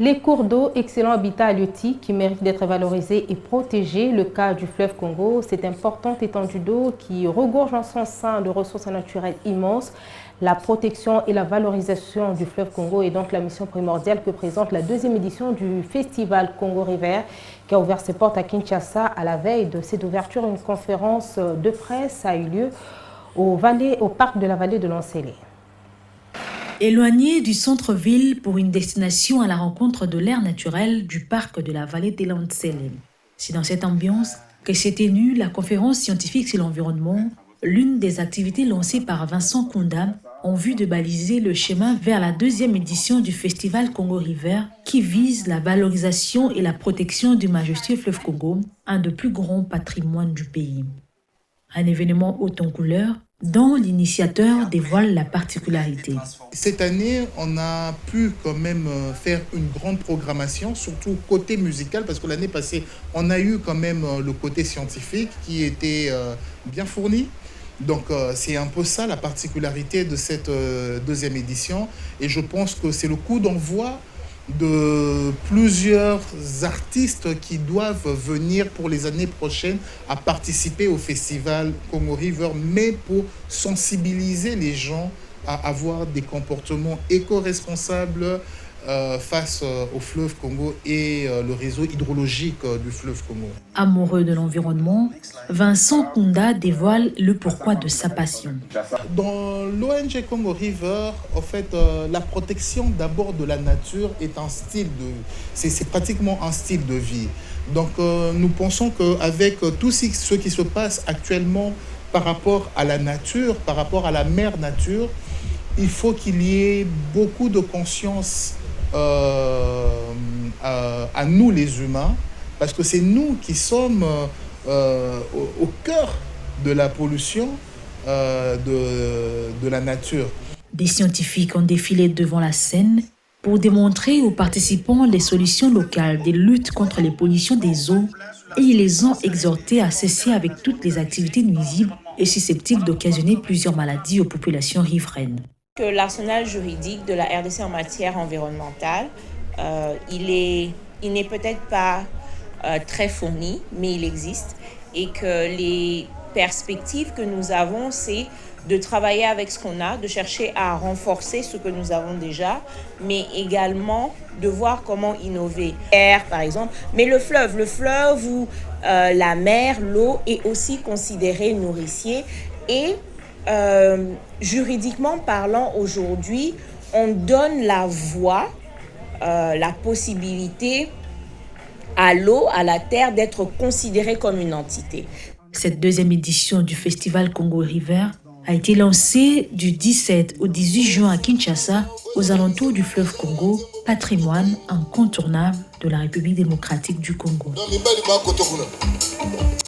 Les cours d'eau, excellent habitat halieutique qui mérite d'être valorisé et protégé. Le cas du fleuve Congo, cette importante étendue d'eau qui regorge en son sein de ressources naturelles immenses. La protection et la valorisation du fleuve Congo est donc la mission primordiale que présente la deuxième édition du festival Congo River qui a ouvert ses portes à Kinshasa. À la veille de cette ouverture, une conférence de presse a eu lieu au parc de la vallée de Lansele. Éloigné du centre-ville pour une destination à la rencontre de l'air naturel du parc de la vallée de Lansele. C'est dans cette ambiance que s'est tenue la conférence scientifique sur l'environnement, l'une des activités lancées par Vincent Kounda en vue de baliser le chemin vers la deuxième édition du festival Congo River qui vise la valorisation et la protection du majestueux fleuve Congo, un des plus grands patrimoines du pays. Un événement haut en couleur dont l'initiateur dévoile la particularité. Cette année, on a pu quand même faire une grande programmation, surtout côté musical, parce que l'année passée, on a eu quand même le côté scientifique qui était bien fourni. Donc c'est un peu ça la particularité de cette deuxième édition. Et je pense que c'est le coup d'envoi de plusieurs artistes qui doivent venir pour les années prochaines à participer au festival Congo River, mais pour sensibiliser les gens à avoir des comportements éco-responsables face au fleuve Congo et le réseau hydrologique du fleuve Congo. Amoureux de l'environnement, Vincent Kounda dévoile le pourquoi de sa passion. Dans l'ONG Congo River, en fait, la protection d'abord de la nature est un style c'est pratiquement un style de vie. Donc nous pensons qu'avec tout ce qui se passe actuellement par rapport à la nature, par rapport à la mère nature, il faut qu'il y ait beaucoup de conscience à nous les humains, parce que c'est nous qui sommes au cœur de la pollution de la nature. Des scientifiques ont défilé devant la scène pour démontrer aux participants les solutions locales des luttes contre les pollutions des eaux et ils les ont exhortés à cesser avec toutes les activités nuisibles et susceptibles d'occasionner plusieurs maladies aux populations riveraines. Que l'arsenal juridique de la RDC en matière environnementale, il n'est peut-être pas très fourni, mais il existe. Et que les perspectives que nous avons, c'est de travailler avec ce qu'on a, de chercher à renforcer ce que nous avons déjà, mais également de voir comment innover. L'air, par exemple, mais le fleuve ou la mer, l'eau est aussi considéré nourricier et juridiquement parlant, aujourd'hui, on donne la voie, la possibilité à l'eau, à la terre, d'être considérée comme une entité. Cette deuxième édition du festival Congo River a été lancée du 17 au 18 juin à Kinshasa, aux alentours du fleuve Congo, patrimoine incontournable de la République démocratique du Congo.